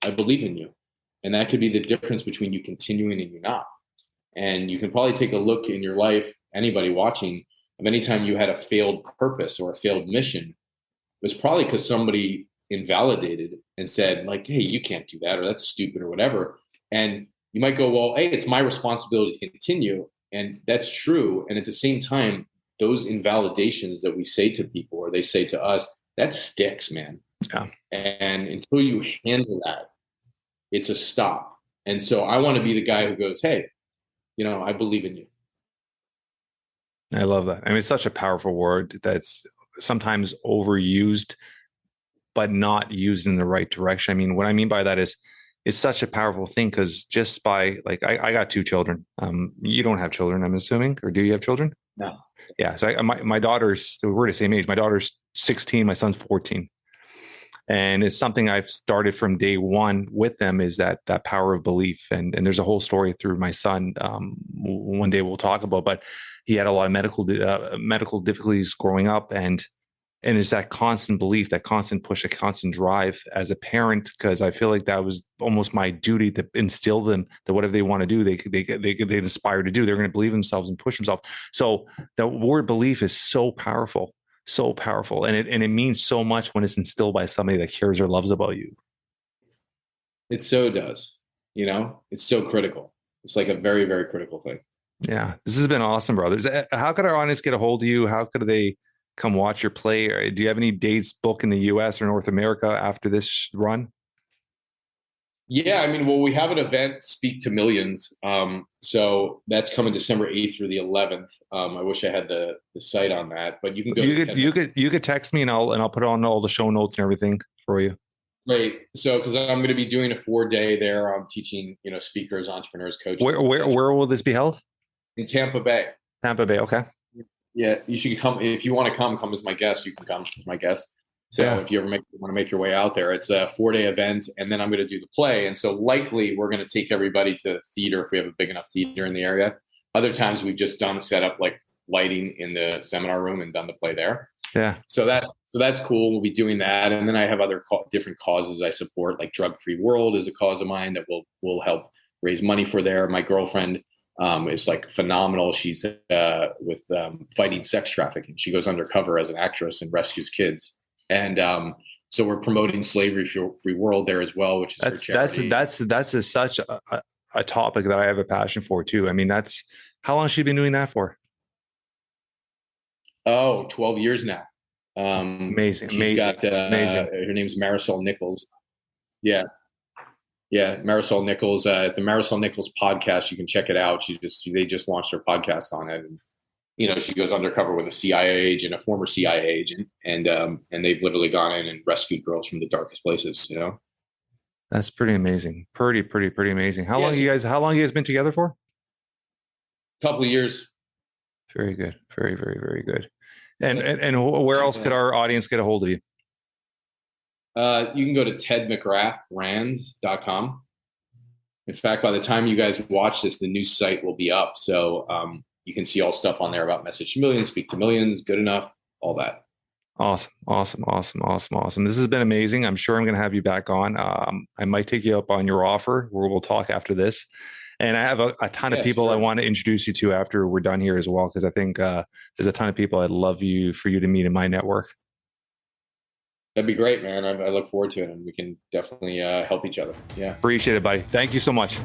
I believe in you. And that could be the difference between you continuing and you not. And you can probably take a look in your life, anybody watching, of any time you had a failed purpose or a failed mission, it was probably because somebody invalidated and said, like, hey, you can't do that, or that's stupid, or whatever. And you might go, well, hey, it's my responsibility to continue. And that's true. And at the same time, those invalidations that we say to people or they say to us, that sticks, man. Yeah. And until you handle that, it's a stop. And so I want to be the guy who goes, hey, I believe in you. I love that. I mean, it's such a powerful word that's sometimes overused, but not used in the right direction. I mean, what I mean by that is it's such a powerful thing, because just by like, I got 2 children. You don't have children, I'm assuming, or do you have children? No. Yeah. So my daughter's, so we're the same age. My daughter's 16, my son's 14. And it's something I've started from day one with them, is that power of belief. And there's a whole story through my son. One day we'll talk about, but he had a lot of medical difficulties growing up, and it's that constant belief, that constant push, a constant drive as a parent, because I feel like that was almost my duty to instill them that whatever they want to do, they inspire to do. They're going to believe themselves and push themselves. So the word belief is so powerful. So powerful. And it means so much when it's instilled by somebody that cares or loves about you. It so does, it's so critical. It's like a very, very critical thing. Yeah. This has been awesome, brothers. How could our audience get a hold of you? How could they come watch your play? Or do you have any dates booked in the US or North America after this run? Yeah, I mean, well, we have an event, Speak to Millions. So that's coming December 8th through the 11th. I wish I had the site on that, but you can go. You could text me and I'll put on all the show notes and everything for you. Great. So, because I'm going to be doing a 4-day there. I'm teaching, speakers, entrepreneurs, coaches. Where will this be held? In Tampa Bay. Tampa Bay. Okay. Yeah, you should come if you want to come as my guest. You can come as my guest. So if you ever want to make your way out there, it's a 4-day event, and then I'm going to do the play. And so likely we're going to take everybody to the theater if we have a big enough theater in the area. Other times we've just done set up like lighting in the seminar room and done the play there. Yeah. So that's cool. We'll be doing that, and then I have other different causes I support, like Drug Free World is a cause of mine that will help raise money for there. My girlfriend is like phenomenal. She's with fighting sex trafficking. She goes undercover as an actress and rescues kids. And so we're promoting Slavery Free World there as well, which is that's such a topic that I have a passion for too. I mean, how long has she been doing that for? 12 years now. Amazing. Got, amazing. Her name's Marisol Nichols. Yeah. Marisol Nichols, the Marisol Nichols podcast. You can check it out. They just launched their podcast on it. And, she goes undercover with a CIA agent, a former CIA agent, and they've literally gone in and rescued girls from the darkest places. That's pretty amazing. Pretty amazing. How long you guys been together for? A couple of years. Very good. Very, very, very good. And where else could our audience get a hold of you? You can go to tedmcgrathbrands.com. In fact, by the time you guys watch this, the new site will be up. So you can see all stuff on there about Message to Millions, Speak to Millions, Good Enough, all that. Awesome. This has been amazing. I'm sure I'm going to have you back on. I might take you up on your offer where we'll talk after this. And I have a ton of people I want to introduce you to after we're done here as well, because I think there's a ton of people I'd love for you to meet in my network. That'd be great, man. I look forward to it, and we can definitely help each other. Yeah. Appreciate it, buddy. Thank you so much.